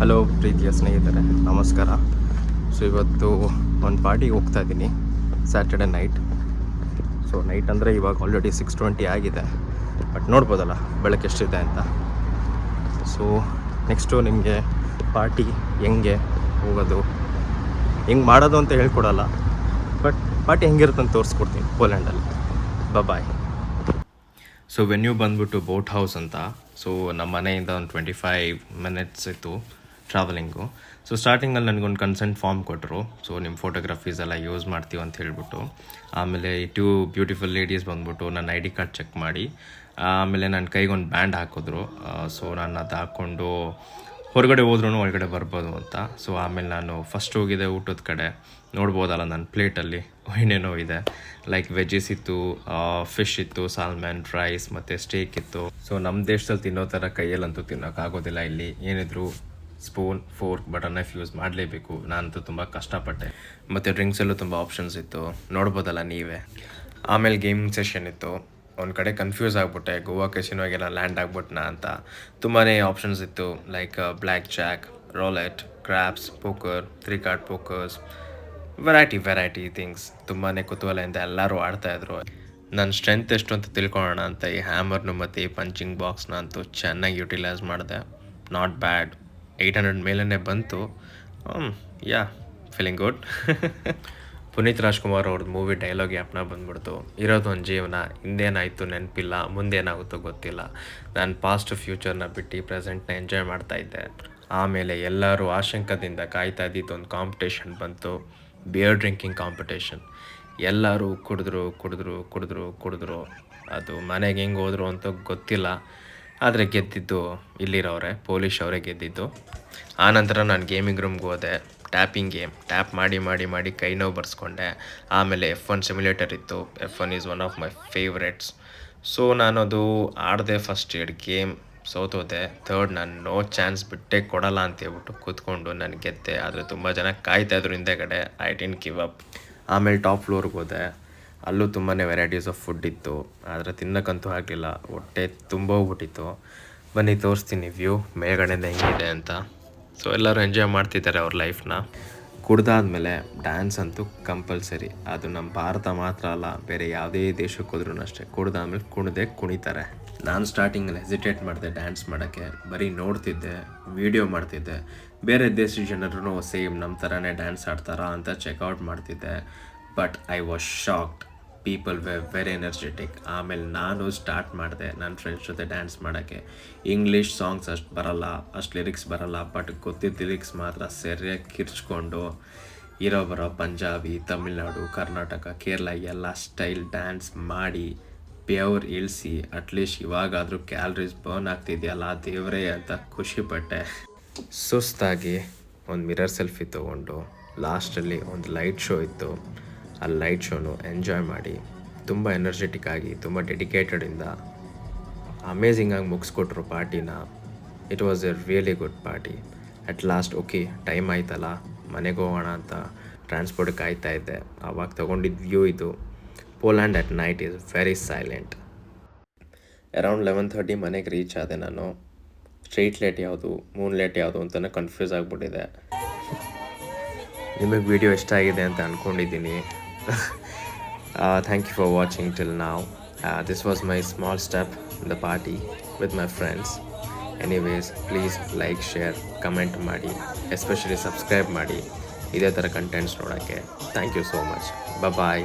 Hello ಪ್ರೀತಿಯ ಸ್ನೇಹಿತರೆ, ನಮಸ್ಕಾರ. ಸೊ ಇವತ್ತು ಒಂದು ಪಾರ್ಟಿಗೆ ಹೋಗ್ತಾ ಇದ್ದೀನಿ, ಸ್ಯಾಟರ್ಡೆ ನೈಟ್. ಸೊ ನೈಟ್ ಅಂದರೆ ಇವಾಗ ಆಲ್ರೆಡಿ 6:20 ಆಗಿದೆ, ಬಟ್ ನೋಡ್ಬೋದಲ್ಲ ಬೆಳಗ್ಗೆ ಎಷ್ಟಿದೆ ಅಂತ. ಸೊ ನೆಕ್ಸ್ಟು ನಿಮಗೆ ಪಾರ್ಟಿ ಹೆಂಗೆ ಹೋಗೋದು, ಹೆಂಗೆ ಮಾಡೋದು ಅಂತ ಹೇಳ್ಕೊಡಲ್ಲ, ಬಟ್ ಪಾರ್ಟಿ ಹೆಂಗಿರುತ್ತೆ ಅಂತ ತೋರಿಸ್ಕೊಡ್ತೀನಿ ಪೋಲ್ಯಾಂಡಲ್ಲಿ. ಬಾಯ್. ಸೊ ವೆನ್ಯೂ ಬಂದ್ಬಿಟ್ಟು ಬೋಟ್ ಹೌಸ್ ಅಂತ. ಸೊ ನಮ್ಮ ಮನೆಯಿಂದ ಒಂದು 25 ಮಿನಿಟ್ಸ್ ಇತ್ತು ಟ್ರಾವೆಲಿಂಗು. ಸೊ ಸ್ಟಾರ್ಟಿಂಗಲ್ಲಿ ನನಗೊಂದು ಕನ್ಸೆಂಟ್ ಫಾರ್ಮ್ ಕೊಟ್ಟರು. ಸೊ ನಿಮ್ಮ ಫೋಟೋಗ್ರಫೀಸ್ ಎಲ್ಲ ಯೂಸ್ ಮಾಡ್ತೀವಿ ಅಂತ ಹೇಳ್ಬಿಟ್ಟು. ಆಮೇಲೆ 2 ಬ್ಯೂಟಿಫುಲ್ ಲೇಡೀಸ್ ಬಂದ್ಬಿಟ್ಟು ನನ್ನ ID ಕಾರ್ಡ್ ಚೆಕ್ ಮಾಡಿ, ಆಮೇಲೆ ನನ್ನ ಕೈಗೊಂದು ಬ್ಯಾಂಡ್ ಹಾಕಿದ್ರು. ಸೊ ನಾನು ಅದು ಹಾಕ್ಕೊಂಡು ಹೊರಗಡೆ ಹೋದ್ರೂ ಒಳಗಡೆ ಬರ್ಬೋದು ಅಂತ. ಸೊ ಆಮೇಲೆ ನಾನು ಫಸ್ಟ್ ಹೋಗಿದೆ ಊಟದ ಕಡೆ. ನೋಡ್ಬೋದಲ್ಲ ನನ್ನ ಪ್ಲೇಟಲ್ಲಿ ಏನೇನೋ ಇದೆ, ಲೈಕ್ ವೆಜ್ಜಸ್ ಇತ್ತು, ಫಿಶ್ ಇತ್ತು, ಸಾಲ್ಮನ್, ರೈಸ್ ಮತ್ತು ಸ್ಟೇಕ್ ಇತ್ತು. ಸೊ ನಮ್ಮ ದೇಶದಲ್ಲಿ ತಿನ್ನೋ ಥರ ಕೈಯಲ್ಲಂತೂ ತಿನ್ನೋಕ್ಕಾಗೋದಿಲ್ಲ. ಇಲ್ಲಿ ಏನಿದ್ರು spoon, fork, butter knife use ಮಾಡಲೇಬೇಕು. ನಾನಂತೂ ತುಂಬ ಕಷ್ಟಪಟ್ಟೆ. ಮತ್ತು ಡ್ರಿಂಕ್ಸಲ್ಲೂ ತುಂಬ ಆಪ್ಷನ್ಸ್ ಇತ್ತು, ನೋಡ್ಬೋದಲ್ಲ ನೀವೇ. ಆಮೇಲೆ ಗೇಮಿಂಗ್ ಸೆಷನ್ ಇತ್ತು. ಒಂದು ಕಡೆ ಕನ್ಫ್ಯೂಸ್ ಆಗಿಬಿಟ್ಟೆ, ಗೋವಾ ಕೆಸಿನೋಗೆಲ್ಲ ಲ್ಯಾಂಡ್ ಆಗ್ಬಿಟ್ನಾ ಅಂತ. ತುಂಬಾ ಆಪ್ಷನ್ಸ್ ಇತ್ತು, like blackjack, roulette, craps, poker, 3 card pokers, variety things. ತುಂಬಾ ಕುತೂಹಲದಿಂದ ಎಲ್ಲರೂ ಆಡ್ತಾಯಿದ್ರು. ನನ್ನ ಸ್ಟ್ರೆಂತ್ ಎಷ್ಟು ಅಂತ ತಿಳ್ಕೊಳ್ಳೋಣ ಅಂತ ಈ ಹ್ಯಾಮರ್ನು ಮತ್ತು ಈ ಪಂಚಿಂಗ್ ಬಾಕ್ಸ್ನ ಅಂತೂ ಚೆನ್ನಾಗಿ ಯುಟಿಲೈಸ್ ಮಾಡಿದೆ. ನಾಟ್ ಬ್ಯಾಡ್, 800 ಮೇಲೇ ಬಂತು. ಯಾ, ಫೀಲಿಂಗ್ ಗುಡ್. ಪುನೀತ್ ರಾಜ್ಕುಮಾರ್ ಅವ್ರದ್ದು ಮೂವಿ ಡೈಲಾಗ್ ಯಾಪನ ಬಂದ್ಬಿಡ್ತು, ಇರೋದೊಂದು ಜೀವನ, ಹಿಂದೇನಾಯಿತು ನೆನಪಿಲ್ಲ, ಮುಂದೇನಾಗುತ್ತೋ ಗೊತ್ತಿಲ್ಲ. ನಾನು ಪಾಸ್ಟ್ ಫ್ಯೂಚರ್ನ ಬಿಟ್ಟು ಪ್ರೆಸೆಂಟ್ನ ಎಂಜಾಯ್ ಮಾಡ್ತಾಯಿದ್ದೆ. ಆಮೇಲೆ ಎಲ್ಲರೂ ಆಶಂಕದಿಂದ ಕಾಯ್ತಾ ಇದ್ದಿದ್ದೊಂದು ಕಾಂಪಿಟೇಷನ್ ಬಂತು, ಬಿಯರ್ ಡ್ರಿಂಕಿಂಗ್ ಕಾಂಪಿಟೇಷನ್. ಎಲ್ಲರೂ ಕುಡಿದ್ರು. ಅದು ಮನೆಗೆ ಹೆಂಗೆ ಹೋದ್ರು ಅಂತ ಗೊತ್ತಿಲ್ಲ, ಆದರೆ ಗೆದ್ದಿದ್ದು ಇಲ್ಲಿರೋರೆ, ಪೊಲೀಶ್ ಅವರೇ ಗೆದ್ದಿದ್ದು. ಆನಂತರ ನಾನು ಗೇಮಿಂಗ್ ರೂಮ್ಗೆ ಹೋದೆ. ಟ್ಯಾಪಿಂಗ್ ಗೇಮ್ ಟ್ಯಾಪ್ ಮಾಡಿ ಕೈ ನೋವು ಬರ್ಸ್ಕೊಂಡೆ. ಆಮೇಲೆ F1 ಸಿಮ್ಯುಲೇಟರ್ ಇತ್ತು. F1 is one of my favourites. So ನಾನು ಅದು ಆಡಿದೆ. ಫಸ್ಟ್ 2 ಗೇಮ್ ಸೋತೋದೆ. ಥರ್ಡ್ ನಾನು ನೋ ಚಾನ್ಸ್ ಬಿಟ್ಟೇ ಕೊಡಲ್ಲ ಅಂತ ಹೇಳ್ಬಿಟ್ಟು ಕೂತ್ಕೊಂಡು ನಾನು ಗೆದ್ದೆ. ಆದರೆ ತುಂಬ ಜನ ಕಾಯ್ತಾಯಿದ್ರು ಹಿಂದೆಗಡೆ. I didn't give up. ಆಮೇಲೆ ಟಾಪ್ ಫ್ಲೋರ್ಗೆ ಹೋದೆ. ಅಲ್ಲೂ ತುಂಬಾ ವೆರೈಟೀಸ್ ಆಫ್ ಫುಡ್ ಇತ್ತು, ಆದರೆ ತಿನ್ನೋಕ್ಕಂತೂ ಆಗಲಿಲ್ಲ, ಹೊಟ್ಟೆ ತುಂಬ ಹೋಗ್ಬಿಟ್ಟಿತ್ತು. ಬನ್ನಿ ತೋರಿಸ್ತೀನಿ ವ್ಯೂ ಮೇಲ್ಗಡೆಯಿಂದ ಹೆಂಗಿದೆ ಅಂತ. ಸೊ ಎಲ್ಲರೂ ಎಂಜಾಯ್ ಮಾಡ್ತಿದ್ದಾರೆ ಅವ್ರ ಲೈಫ್ನ. ಕುಡ್ದಾದ್ಮೇಲೆ ಡ್ಯಾನ್ಸ್ ಅಂತೂ ಕಂಪಲ್ಸರಿ. ಅದು ನಮ್ಮ ಭಾರತ ಮಾತ್ರ ಅಲ್ಲ, ಬೇರೆ ಯಾವುದೇ ದೇಶಕ್ಕೆ ಹೋದ್ರೂ ಅಷ್ಟೇ, ಕುಡ್ದಾದ್ಮೇಲೆ ಕುಣಿತಾರೆ. ನಾನು ಸ್ಟಾರ್ಟಿಂಗಲ್ಲಿ ಹೆಸಿಟೇಟ್ ಮಾಡಿದೆ ಡ್ಯಾನ್ಸ್ ಮಾಡೋಕ್ಕೆ. ಬರೀ ನೋಡ್ತಿದ್ದೆ, ವೀಡಿಯೋ ಮಾಡ್ತಿದ್ದೆ. ಬೇರೆ ದೇಶದ ಜನರು ಸೇಮ್ ನಮ್ಮ ಥರನೇ ಡ್ಯಾನ್ಸ್ ಆಡ್ತಾರಾ ಅಂತ ಚೆಕ್ಔಟ್ ಮಾಡ್ತಿದ್ದೆ. But I was shocked. People were very energetic. ಆಮೇಲೆ ನಾನು ಸ್ಟಾರ್ಟ್ ಮಾಡಿದೆ ನನ್ನ ಫ್ರೆಂಡ್ಸ್ ಜೊತೆ ಡ್ಯಾನ್ಸ್ ಮಾಡೋಕ್ಕೆ. ಇಂಗ್ಲೀಷ್ ಸಾಂಗ್ಸ್ ಅಷ್ಟು ಲಿರಿಕ್ಸ್ ಬರಲ್ಲ, ಬಟ್ ಗೊತ್ತಿದ್ದ ಲಿರಿಕ್ಸ್ ಮಾತ್ರ ಸರಿಯಾಗಿ ಕಿರ್ಚ್ಕೊಂಡು ಬರೋ ಪಂಜಾಬಿ, ತಮಿಳ್ನಾಡು, ಕರ್ನಾಟಕ, ಕೇರಳ ಎಲ್ಲ ಸ್ಟೈಲ್ ಡ್ಯಾನ್ಸ್ ಮಾಡಿ ಬೆವರು ಇಳಿಸಿ ಅಟ್ಲೀಸ್ಟ್ ಇವಾಗಾದರೂ ಕ್ಯಾಲರೀಸ್ ಬರ್ನ್ ಆಗ್ತಿದೆಯಲ್ಲ ದೇವರೇ ಅಂತ ಖುಷಿಪಟ್ಟೆ. ಸುಸ್ತಾಗಿ ಒಂದು ಮಿರರ್ ಸೆಲ್ಫಿ ತೊಗೊಂಡು ಲಾಸ್ಟಲ್ಲಿ ಒಂದು ಲೈಟ್ ಶೋ ಇತ್ತು. ಆ ಲೈಟ್ ಶೋನು ಎಂಜಾಯ್ ಮಾಡಿ ತುಂಬ ಎನರ್ಜೆಟಿಕ್ ಆಗಿ, ತುಂಬ ಡೆಡಿಕೇಟೆಡಿಂದ ಅಮೇಝಿಂಗಾಗಿ ಮುಗಿಸ್ಕೊಟ್ರು ಪಾರ್ಟಿನ. It was a really good party. At last okay time ಆಯ್ತಲ್ಲ ಮನೆಗೆ ಹೋಗೋಣ ಅಂತ ಟ್ರಾನ್ಸ್ಪೋರ್ಟ್ಗೆ ಕಾಯ್ತಾ ಇದ್ದೆ. ಆವಾಗ ತೊಗೊಂಡಿದ್ದ ವ್ಯೂ ಇದು. Poland at night is very silent. Around 11:30 ಮನೆಗೆ ರೀಚ್ ಆದೆ ನಾನು. ಸ್ಟ್ರೀಟ್ ಲೈಟ್ ಯಾವುದು, ಮೂನ್ ಲೈಟ್ ಯಾವುದು ಅಂತಲೇ ಕನ್ಫ್ಯೂಸ್ ಆಗಿಬಿಟ್ಟಿದೆ. ನಿಮಗೆ ವಿಡಿಯೋ ಇಷ್ಟ ಆಗಿದೆ ಅಂತ ಅಂದ್ಕೊಂಡಿದ್ದೀನಿ. Thank you for watching till now. This was my small step in the party with my friends. Anyways, please like, share, comment ಮಾಡಿ, ಎಸ್ಪೆಷಲಿ ಸಬ್ಸ್ಕ್ರೈಬ್ ಮಾಡಿ ಇದೇ ಥರ ಕಂಟೆಂಟ್ಸ್ ನೋಡೋಕ್ಕೆ. Thank you so much. Bye.